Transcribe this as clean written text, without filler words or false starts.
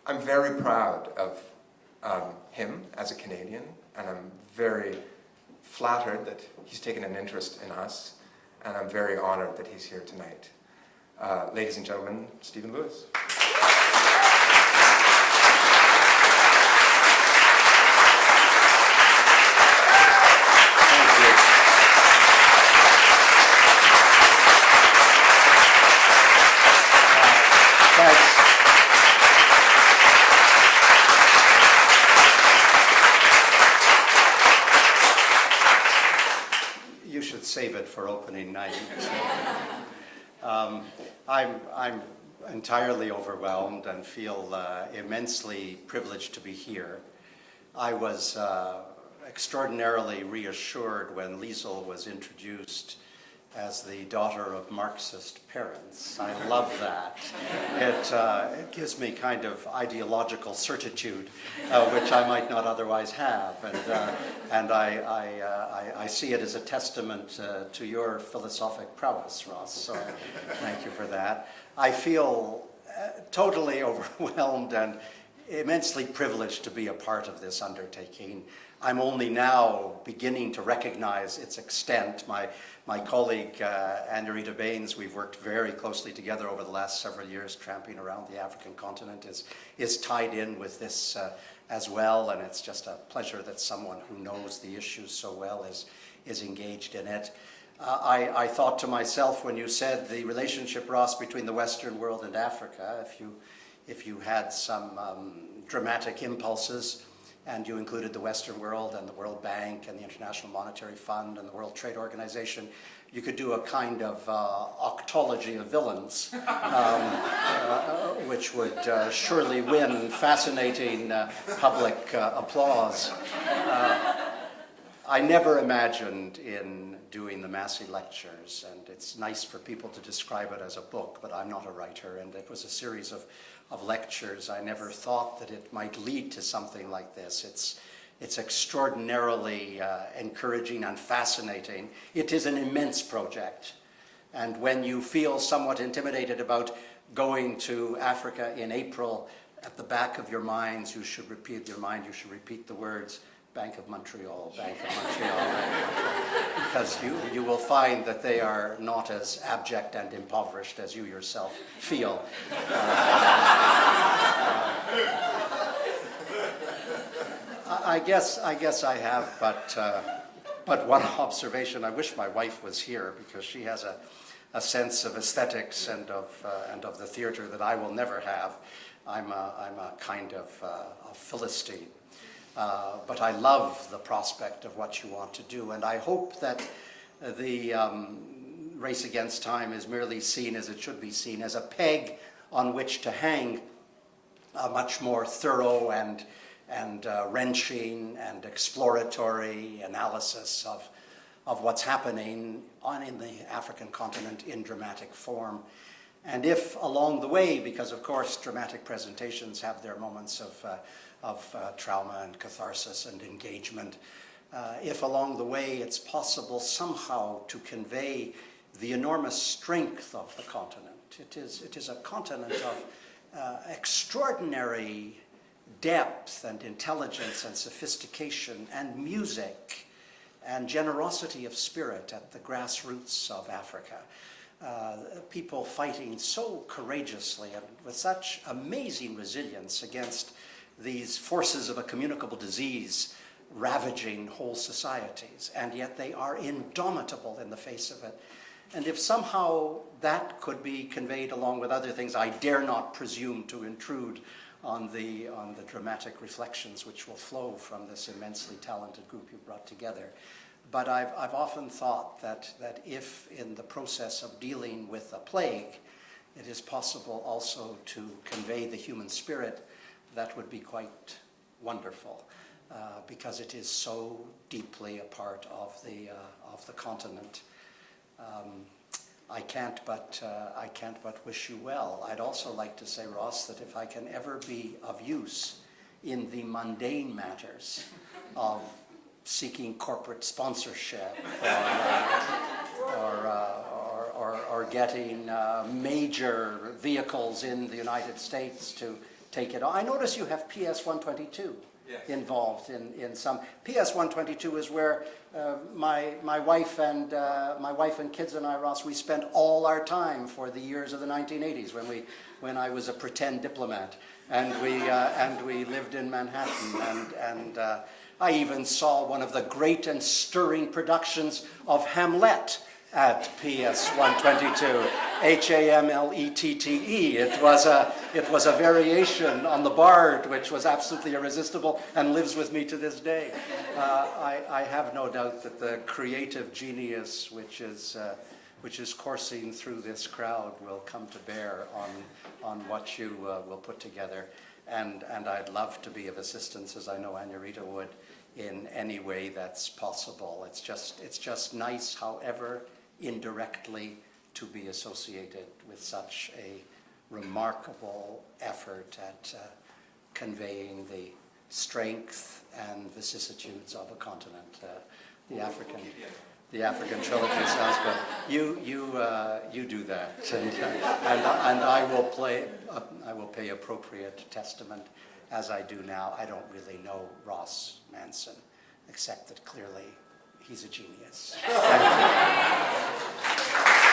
I'm very proud of him as a Canadian, and I'm very flattered that he's taken an interest in us, and I'm very honored that he's here tonight. Ladies and gentlemen, Stephen Lewis. You should save it for opening night. I'm entirely overwhelmed and feel immensely privileged to be here. I was extraordinarily reassured when Liesl was introduced as the daughter of Marxist parents. I love that. It gives me kind of ideological certitude, which I might not otherwise have. And I see it as a testament to your philosophic prowess, Ross. So thank you for that. I feel totally overwhelmed and immensely privileged to be a part of this undertaking. I'm only now beginning to recognize its extent. My colleague, Anne-Rita Baines, we've worked very closely together over the last several years, tramping around the African continent, is tied in with this as well, and it's just a pleasure that someone who knows the issues so well is engaged in it. I thought to myself when you said the relationship, Ross, between the Western world and Africa, if you had some dramatic impulses, and you included the Western world and the World Bank and the International Monetary Fund and the World Trade Organization, you could do a kind of octology of villains, which would surely win fascinating public applause. I never imagined in doing the Massey lectures, and it's nice for people to describe it as a book, but I'm not a writer, and it was a series of lectures. I never thought that it might lead to something like this. It's extraordinarily encouraging and fascinating. It is an immense project, and when you feel somewhat intimidated about going to Africa in April, at the back of your minds, you should repeat the words, Bank of Montreal, Bank of Montreal, Bank of Montreal, because you will find that they are not as abject and impoverished as you yourself feel. I guess I have, but one observation. I wish my wife was here because she has a sense of aesthetics and of the theater that I will never have. I'm a kind of Philistine. But I love the prospect of what you want to do, and I hope that the Race Against Time is merely seen as it should be seen, as a peg on which to hang a much more thorough and wrenching and exploratory analysis of what's happening in the African continent in dramatic form. And if along the way, because of course dramatic presentations have their moments of trauma and catharsis and engagement, if along the way it's possible somehow to convey the enormous strength of the continent. It is a continent of extraordinary depth and intelligence and sophistication and music and generosity of spirit at the grassroots of Africa. People fighting so courageously and with such amazing resilience against these forces of a communicable disease ravaging whole societies, and yet they are indomitable in the face of it. And if somehow that could be conveyed along with other things, I dare not presume to intrude on the dramatic reflections which will flow from this immensely talented group you brought together. But I've often thought that if in the process of dealing with a plague, it is possible also to convey the human spirit, that would be quite wonderful, because it is so deeply a part of the continent. I can't but wish you well. I'd also like to say, Ross, that if I can ever be of use in the mundane matters of seeking corporate sponsorship or getting major vehicles in the United States to take it on. I notice you have PS 122 Yes. involved in some. PS 122 is where my wife and kids and I, Ross, we spent all our time for the years of the 1980s when I was a pretend diplomat, and we lived in Manhattan, and I even saw one of the great and stirring productions of Hamlet at PS 122, Hamlette. It was a variation on the Bard, which was absolutely irresistible and lives with me to this day. I have no doubt that the creative genius which is coursing through this crowd will come to bear on what you will put together, and I'd love to be of assistance, as I know Anurita would, in any way that's possible. It's just nice, however indirectly, to be associated with such a remarkable effort at conveying the strength and vicissitudes of a continent. The African Trilogy sounds good. You do that, and I will pay appropriate testament, as I do now. I don't really know Ross Manson, except that clearly he's a genius. Thank you.